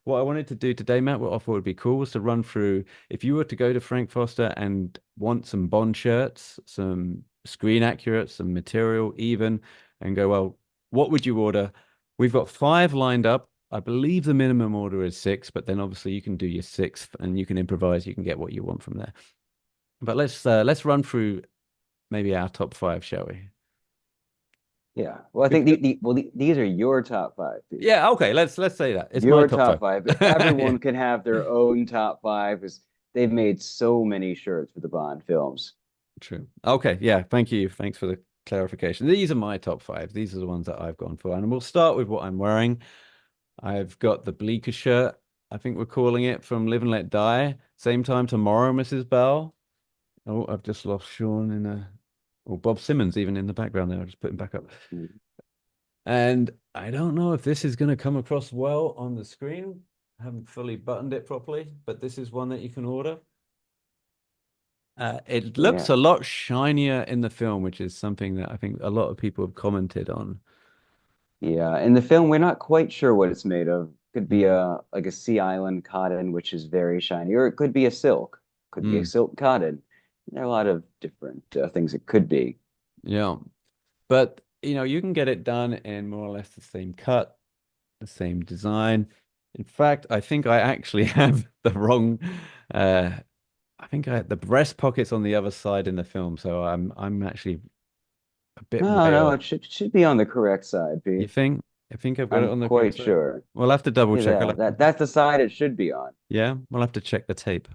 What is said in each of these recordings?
what I wanted to do today, Matt, what I thought would be cool was to run through if you were to go to Frank Foster and want some Bond shirts, some screen accurate, some material even, and go, well, what would you order? We've got five lined up. I believe the minimum order is six, but then obviously you can do your sixth and you can improvise. You can get what you want from there. But let's run through maybe our top five, shall we? Yeah. Well, I think these are your top five, Pete. Yeah, okay, let's say that. It's my Your top top five. five. Yeah, Everyone can have their own top five because they've made so many shirts for the Bond films. true. Okay, yeah, thank you. Thanks for the clarification. These are my top five. These are the ones that I've gone for. And we'll start with what I'm wearing. I've got the Bleecker shirt. I think we're calling it from Live and Let Die. Same time tomorrow, Mrs. Bell. Oh, I've just lost Sean in a or Bob Simmons even in the background there. I'll just put him back up. And I don't know if this is going to come across well on the screen. I haven't fully buttoned it properly, but this is one that you can order. It looks Yeah. a lot shinier in the film, which is something that I think a lot of people have commented on. Yeah. In the film, we're not quite sure what it's made of. Could be Mm. a like a Sea Island cotton, which is very shiny, or it could be a silk. Could be a Mm. silk cotton. There are a lot of different things it could be. Yeah. But, you can get it done in more or less the same cut, the same design. In fact, I think I actually have the wrong, uh, I think I had the breast pockets on the other side in the film, so I'm actually a bit No, way no, off. it should be on the correct side, You Pete. think? I think I've got it I'm on the correct quite side. sure. We'll have to double check. Yeah, that's the side it should be on. Yeah, we'll have to check the tape.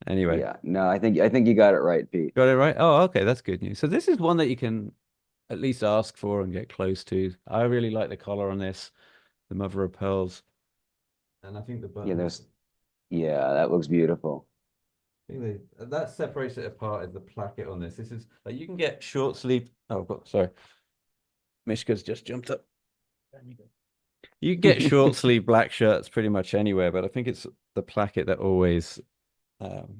Anyway, Yeah, no, I think you got it right, Pete. got it right. Oh, okay, that's good news. So this is one that you can at least ask for and get close to. I really like the collar on this, the mother of pearls, and I think the Yeah, buttons. there's yeah, that looks beautiful. I think that separates it apart is the placket on this. This is like you can get short sleeve. Oh, sorry, Mishka's just jumped up. There you go. You can get short sleeve black shirts pretty much anywhere, but I think it's the placket that always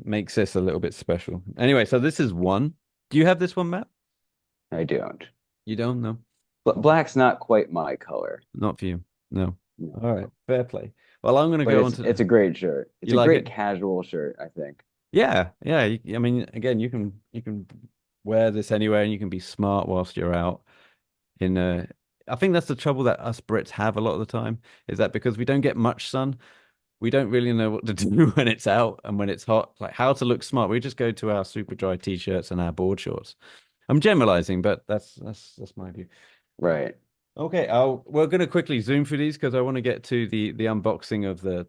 makes this a little bit special. Anyway, so this is one. Do you have this one, Matt? I don't. You don't know? But black's not quite my color. Not for you. No. All right. No. Fair play. Well, I'm going to But go on it's to it's a great shirt. It's you a like great it? casual shirt, I think. Yeah. Yeah. I mean, again, you can wear this anywhere and you can be smart whilst you're out in I think that's the trouble that us Brits have a lot of the time is that because we don't get much sun, we don't really know what to do when it's out and when it's hot, like how to look smart. We just go to our super dry t-shirts and our board shorts. I'm generalizing, but that's my view. Right. Okay, we're going to quickly zoom through these because I want to get to the unboxing of the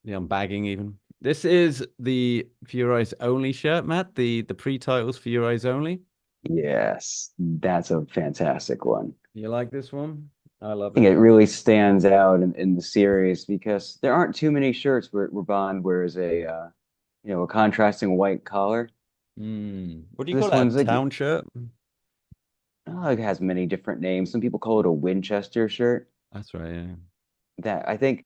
unbagging even. This is the For Your Eyes Only shirt, Matt, the pre-titles For Your Eyes Only. Yes, that's a fantastic one. You like this one? I love I think this it one. really stands out in the series because there aren't too many shirts where Bond wears a contrasting white collar. What do you call This that? one's A like town shirt? oh, it has many different names. Some people call it a Winchester shirt. That's right, yeah. That I think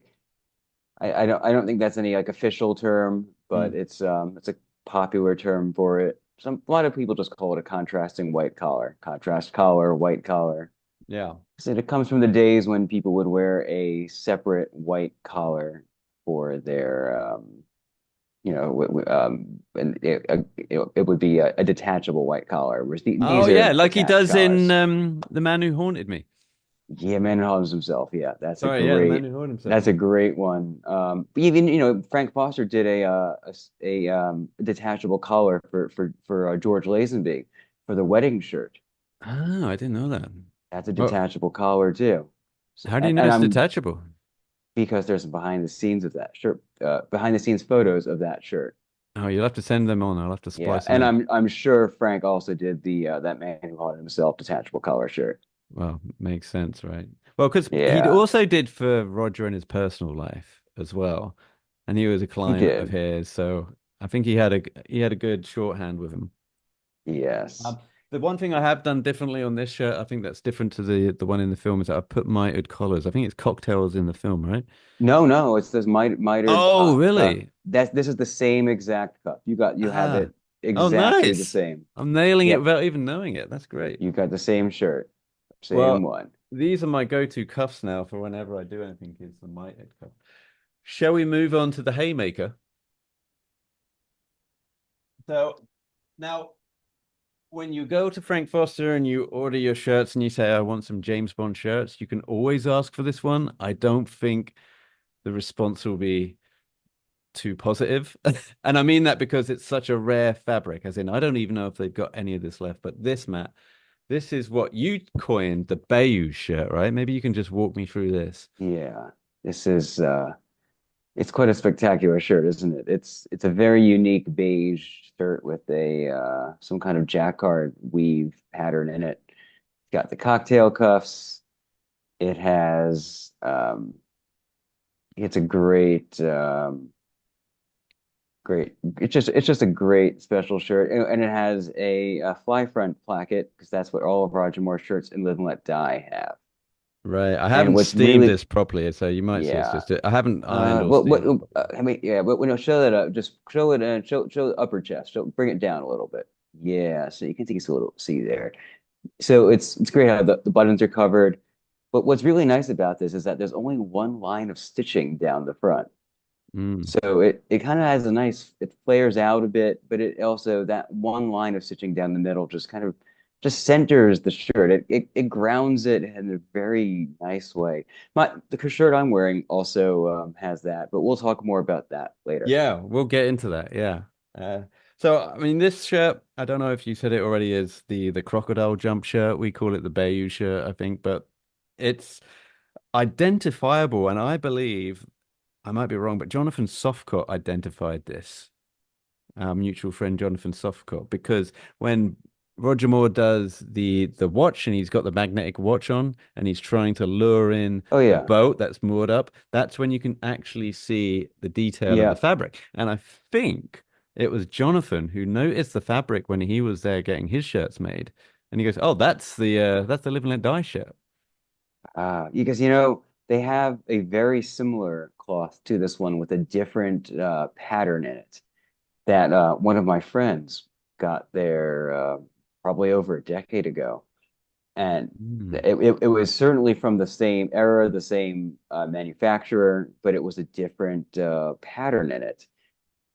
I don't think that's any like official term, but Mm, it's a popular term for it. A lot of people just call it a contrasting white collar, contrast collar, white collar. yeah. So it comes from the days when people would wear a separate white collar for their and it would be a detachable white collar, whereas Oh these are yeah, like he attached does in collars. The Man Who Haunted Me. Yeah, Man Who Holds Himself. Yeah, Sorry, yeah, The Man Who Haunted Himself. that's a great one. Even Frank Foster did a detachable collar for George Lazenby for the wedding shirt. Oh, I didn't know that. That's a Well, detachable collar too. So, how do you know and it's I'm detachable? because there's some behind the scenes of that shirt, behind the scenes photos of that shirt. Oh, you'll have to send them on. I'll have to Yeah, splice them and in. I'm sure Frank also did the that Man Who Holds Himself detachable collar shirt. Well, makes sense, right? Well, because he Yeah, also did for Roger in his personal life as well, and he was a he client of did. his, so I think he had a good shorthand with him. Yes. Um, the one thing I have done differently on this shirt, I think that's different to the one in the film, is that I put mitered collars. I think it's cocktails in the film, right? No, no, it's this mitered Oh, cuff. really? This is the same exact cuff. You have Ah, it oh, exactly the nice. same. I'm nailing it Yep, without even knowing it. That's great. you got the same shirt, same Well, one. these are my go-to cuffs now for whenever I do anything, is the mitered cuff. Shall we move on to the Haymaker? So now, when you go to Frank Foster and you order your shirts and you say, I want some James Bond shirts, you can always ask for this one. I don't think the response will be too positive. And I mean that because it's such a rare fabric, as in, I don't even know if they've got any of this left. But this, Matt, this is what you coined the Bayou shirt, right? Maybe you can just walk me through this. Yeah, this is it's quite a spectacular shirt, isn't it? It's a very unique beige shirt with a some kind of jacquard weave pattern in it. It's got the cocktail cuffs. It has it's a great it's just a great special shirt, and it has a fly front placket because that's what all of Roger Moore's shirts in Live and Let Die have. Right. I And haven't what's steamed really this properly, so you might see it's yeah. just I haven't ironed or What steamed it properly. I mean, yeah, but when you show that up, just show it, show the upper chest, bring it down a little bit. Yeah, so you can see it's a little, see there. So it's great how the buttons are covered. But what's really nice about this is that there's only one line of stitching down the front. Mm. So it kind of has a nice, it flares out a bit, but it also, that one line of stitching down the middle just kind of just centers the shirt. It grounds it in a very nice way. The shirt I'm wearing also has that, but we'll talk more about that later. Yeah, we'll get into that. Yeah. Uh, so I mean, this shirt, I don't know if you said it already, is the crocodile jump shirt. We call it the Bayou shirt, I think, but it's identifiable, and I believe I might be wrong, but Jonathan Softcott identified this, our mutual friend Jonathan Softcott, because when Roger Moore does the watch and he's got the magnetic watch on and he's trying to lure in Oh the yeah. boat that's moored up, that's when you can actually see the detail of the Yeah. fabric. And I think it was Jonathan who noticed the fabric when he was there getting his shirts made. And he goes, "Oh, that's the Live and Let Die shirt." Because they have a very similar cloth to this one with a different pattern in it that one of my friends got there probably over a decade ago. And Mm. it was certainly from the same era, the same manufacturer, but it was a different pattern in it.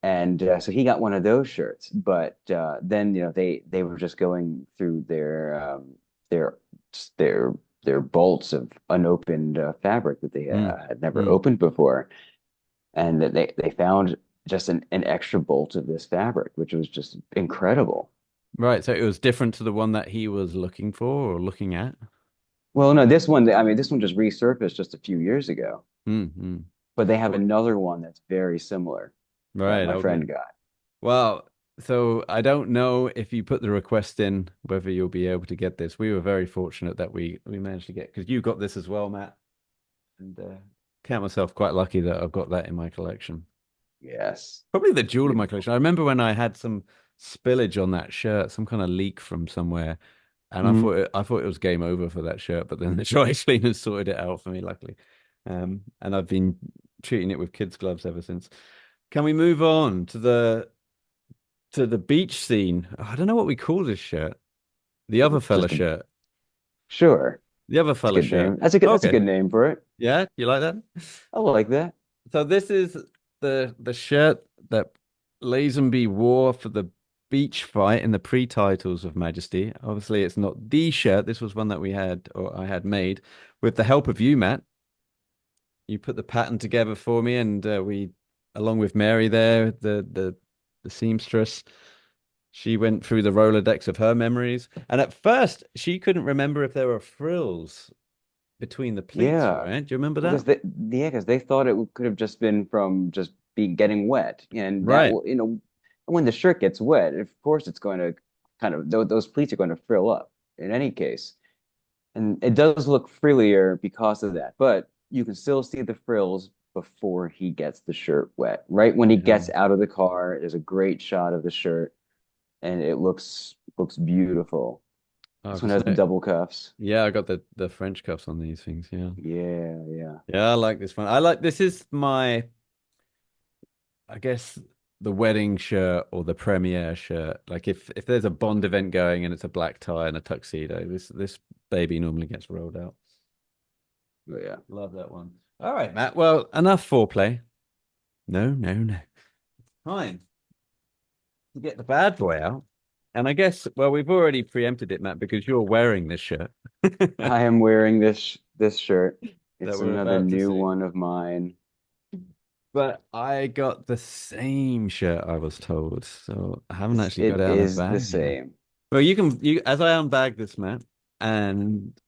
And so he got one of those shirts. But then they were just going through their their their bolts of unopened fabric that they Mm. had never Mm. opened before, and that they found just an extra bolt of this fabric, which was just incredible. Right, so it was different to the one that he was looking for or looking at. Well, no, this one, I mean, this one just resurfaced just a few years ago, Mm. Mm. but they have another one that's very similar that Right, my okay. friend got. Well, so I don't know if you put the request in whether you'll be able to get this. We were very fortunate that we managed to get because you got this as well, Matt, and count myself quite lucky that I've got that in my collection. Yes, Probably the it's jewel of my beautiful. collection. I remember when I had some spillage on that shirt, some kind of leak from somewhere, and Mhm. I thought it was game over for that shirt, but then the dry cleaners sorted it out for me, luckily. And I've been treating it with kids' gloves ever since. Can we move on to the beach scene? I don't know what we call this shirt. The other It's fella just shirt. sure. The other It's a fella good shirt. name. That's a Okay. good name for it. Yeah, you like that? I like that. So this is the shirt that Lazenby wore for the beach fight in the pre-titles of Majesty. Obviously, it's not the shirt. This was one that we had or I had made with the help of you, Matt. You put the pattern together for me, and we, along with Mary there, the seamstress, she went through the Rolodex of her memories. And at first, she couldn't remember if there were frills between the pleats, Yeah, right? Do you remember because that? they thought it could have just been from just be getting wet, and that Right. will when the shirt gets wet, of course it's going to kind of those pleats are going to frill up in any case, and it does look frillier because of that. But you can still see the frills before he gets the shirt wet. Right when he Yeah. gets out of the car, there's a great shot of the shirt, and it looks beautiful. Oh, This one has the so double cuffs. yeah, I got the French cuffs on these things. Yeah. Yeah, yeah. Yeah, I like this one. I like this is my, I guess, the wedding shirt or the premiere shirt. Like if there's a Bond event going and it's a black tie and a tuxedo, this baby normally gets rolled out. Oh, yeah. Love that one. All right, Matt. Well, enough foreplay. No, no, no. Fine. To get the bad boy out. And I guess, well, we've already preempted it, Matt, because you're wearing this shirt that I am wearing this shirt. It's we're another about to new see. one of mine. But I got the same shirt, I was told. So I haven't actually got It it out of the is the bag yet. same. Well, you as I unbag this, Matt, and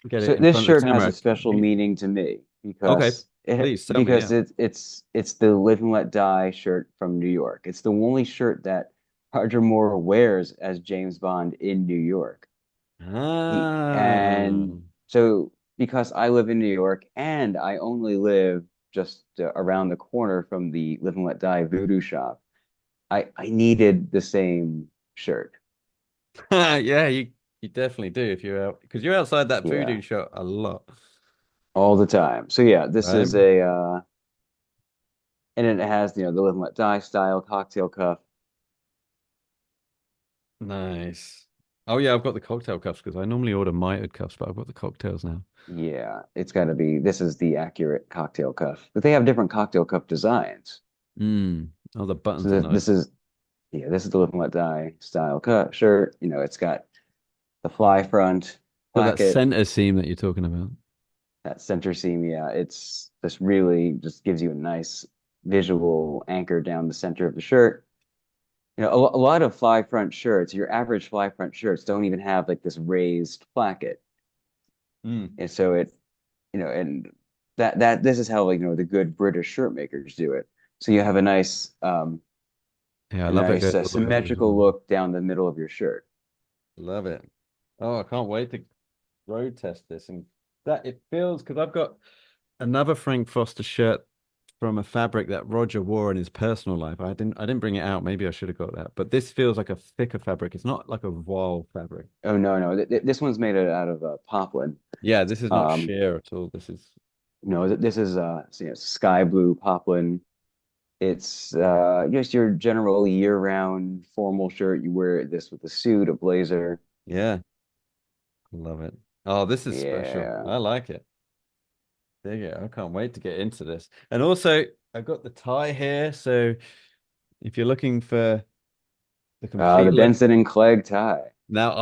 get So it in this front of the shirt has a camera. special meaning to me Okay, because it please tell me. because Yeah. it's the Live and Let Die shirt from New York. It's the only shirt that Roger Moore wears as James Bond in New York. Ah, And so because I live in New York and I only live just around the corner from the Live and Let Die voodoo shop, I needed the same shirt. yeah, you definitely do if you're out because you're outside that Yeah, voodoo shop a lot, all the time. So yeah, this right? is a and it has the Live and Let Die style cocktail cuff. Nice. Oh yeah, I've got the cocktail cups because I normally order mitered cups, but I've got the cocktails now. Yeah, it's got to be. This is the accurate cocktail cuff, but they have different cocktail cuff designs. Mm. Oh, the So buttons are this nice. is yeah, this is the Live and Let Die style cuff shirt. It's got the fly front So that placket, center seam that you're talking about. that center seam. Yeah, it's this really just gives you a nice visual anchor down the center of the shirt. A lot of fly front shirts, your average fly front shirts don't even have like this raised placket. Mm. And so and that this is how like the good British shirt makers do it. So you have Yeah, I a love it nice goes all the way as symmetrical well. look down the middle of your shirt. Love it. Oh, I can't wait to road test this and that it feels because I've got another Frank Foster shirt from a fabric that Roger wore in his personal life. I didn't bring it out. Maybe I should have got that. But this feels like a thicker fabric. It's not like a voile fabric. Oh no, no, this one's made out of poplin. Yeah, this is not Um, sheer at all. This is this is sky blue poplin. It's just your general year-round formal shirt. You wear this with a suit, a blazer. yeah, love it. Oh, this is special. Yeah. I like it. There you go. I can't wait to get into this. And also, I've got the tie here. So if you're looking for the The complete look, Benson and Clegg tie. now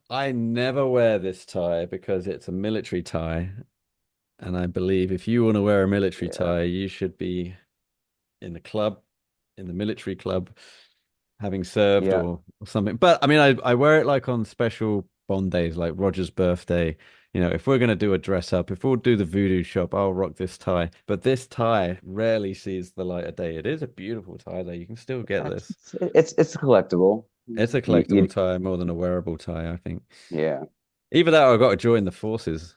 I never wear this tie because it's a military tie. And I believe if you want to wear a military Yeah. tie, you should be in the club, in the military club, having served Yeah. or something. But I mean, I wear it like on special Bond days, like Roger's birthday. If we're gonna do a dress up, if we'll do the voodoo shop, I'll rock this tie. But this tie rarely sees the light of day. It is a beautiful tie, though. You can still get this. It's a collectible. It's a collectible You tie more than a wearable tie, I think. yeah. Either that or I've got to join the forces.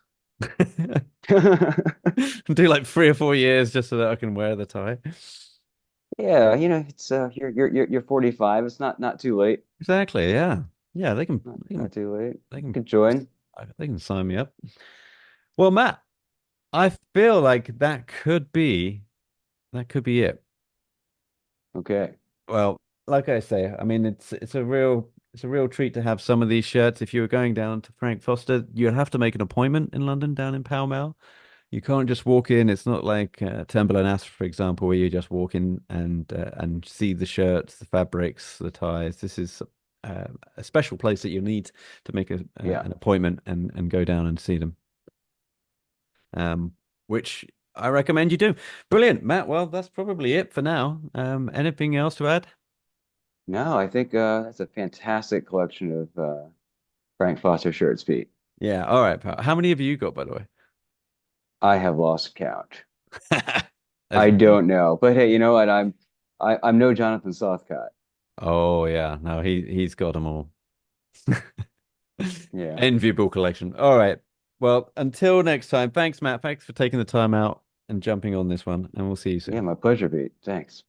Do like 3 or 4 years just so that I can wear the tie. Yeah, it's you're 45. It's not too late. Exactly. Yeah. Yeah. They can. They Not can. too late. They You can. could join. They can sign me up. Well, Matt, I feel like that could be it. Okay. Well, like I say, I mean, it's a real treat to have some of these shirts. If you were going down to Frank Foster, you'd have to make an appointment in London, down in Pall Mall. You can't just walk in. It's not like Temple and Ash, for example, where you just walk in and see the shirts, the fabrics, the ties. This is a special place that you need to make Yeah. an appointment and go down and see them. Which I recommend you do. Brilliant, Matt. Well, that's probably it for now. Anything else to add? No, I think that's a fantastic collection of Frank Foster shirts, Pete. Yeah. All right, pal. How many have you got, by the I have lost count. way? As I many. don't know, but hey, you know what? I'm no Jonathan Southcott. Oh yeah. No, he's got them all. Yeah. Enviable collection. All right. Well, until next time, thanks, Matt. Thanks for taking the time out and jumping on this one, and we'll see you Yeah, soon. my pleasure, Pete. Thanks.